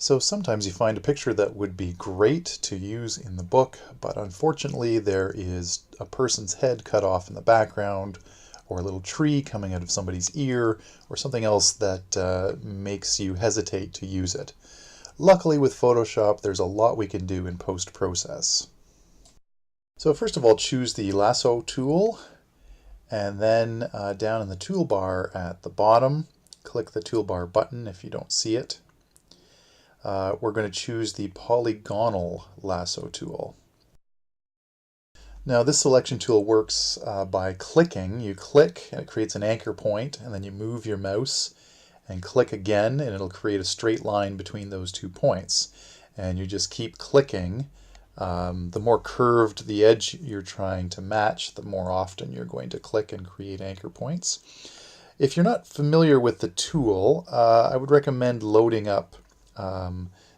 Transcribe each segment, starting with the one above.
So sometimes you find a picture that would be great to use in the book, but unfortunately there is a person's head cut off in the background, or a little tree coming out of somebody's ear, or something else that makes you hesitate to use it. Luckily with Photoshop there's a lot we can do in post-process. So first of all, choose the lasso tool, and then down in the toolbar at the bottom, click the toolbar button if you don't see it. We're going to choose the polygonal lasso tool. Now this selection tool works by clicking. You click and it creates an anchor point, and then you move your mouse and click again and it'll create a straight line between those 2 points. And you just keep clicking. The more curved the edge you're trying to match, the more often you're going to click and create anchor points. If you're not familiar with the tool, I would recommend loading up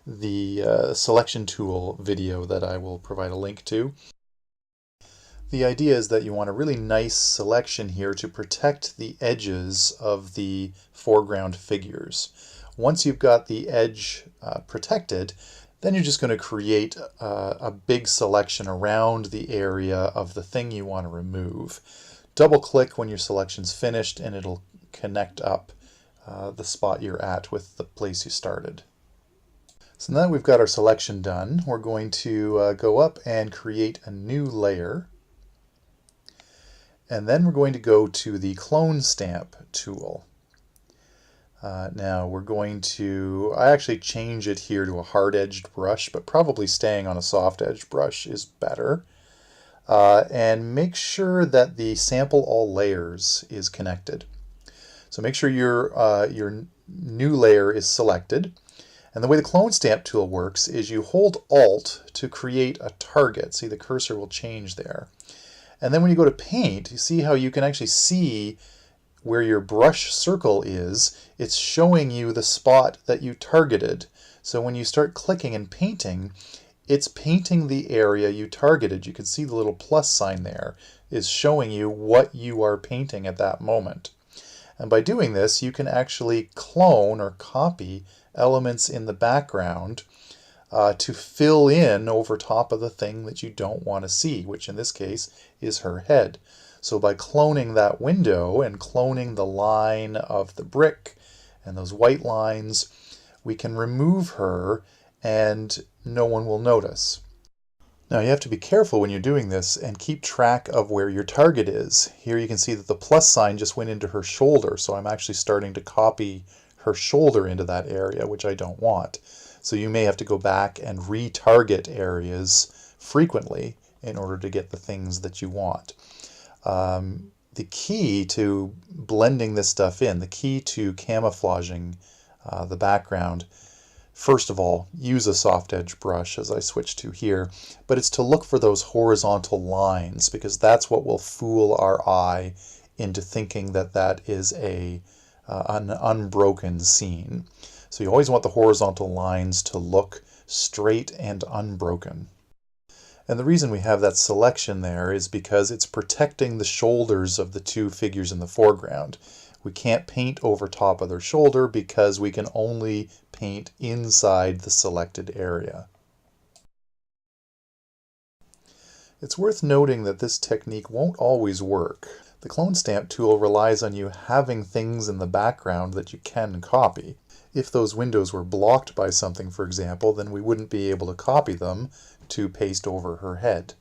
the selection tool video that I will provide a link to. The idea is that you want a really nice selection here to protect the edges of the foreground figures. Once you've got the edge protected, then you're just going to create a big selection around the area of the thing you want to remove. Double click when your selection's finished and it'll connect up the spot you're at with the place you started. So now that we've got our selection done, we're going to go up and create a new layer. And then we're going to go to the Clone Stamp tool. Now we're going to, I actually change it here to a hard-edged brush, but probably staying on a soft-edged brush is better. And make sure that the Sample All Layers is connected. So make sure your new layer is selected. And the way the Clone Stamp tool works is you hold Alt to create a target. See, the cursor will change there. And then when you go to Paint, you see how you can actually see where your brush circle is. It's showing you the spot that you targeted. So when you start clicking and painting, it's painting the area you targeted. You can see the little plus sign there is showing you what you are painting at that moment. And by doing this, you can actually clone or copy elements in the background to fill in over top of the thing that you don't want to see, which in this case is her head. So by cloning that window and cloning the line of the brick and those white lines, we can remove her and no one will notice. Now you have to be careful when you're doing this and keep track of where your target is. Here you can see that the plus sign just went into her shoulder, so I'm actually starting to copy her shoulder into that area, which I don't want. So you may have to go back and retarget areas frequently in order to get the things that you want. The key to blending this stuff in, the key to camouflaging the background, first of all, use a soft edge brush as I switch to here, but it's to look for those horizontal lines because that's what will fool our eye into thinking that that is an unbroken scene. So you always want the horizontal lines to look straight and unbroken. And the reason we have that selection there is because it's protecting the shoulders of the 2 figures in the foreground. We can't paint over top of their shoulder because we can only paint inside the selected area. It's worth noting that this technique won't always work. The Clone Stamp tool relies on you having things in the background that you can copy. If those windows were blocked by something, for example, then we wouldn't be able to copy them to paste over her head.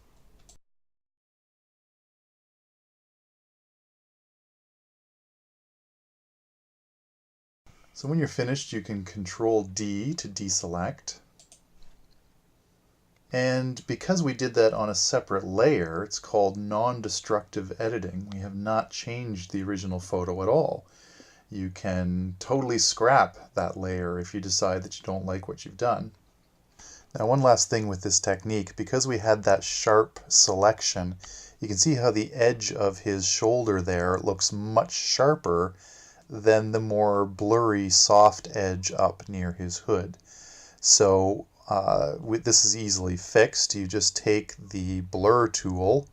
So when you're finished, you can Control D to deselect. And because we did that on a separate layer, it's called non-destructive editing. We have not changed the original photo at all. You can totally scrap that layer if you decide that you don't like what you've done. Now one last thing with this technique, because we had that sharp selection, you can see how the edge of his shoulder there looks much sharper than the more blurry soft edge up near his hood. So this is easily fixed. You just take the blur tool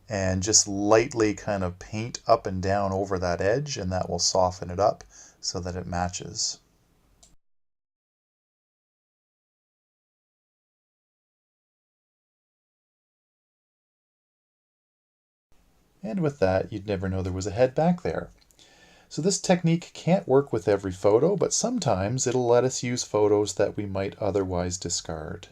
and just lightly kind of paint up and down over that edge, and that will soften it up so that it matches. And with that, you'd never know there was a head back there. So this technique can't work with every photo, but sometimes it'll let us use photos that we might otherwise discard.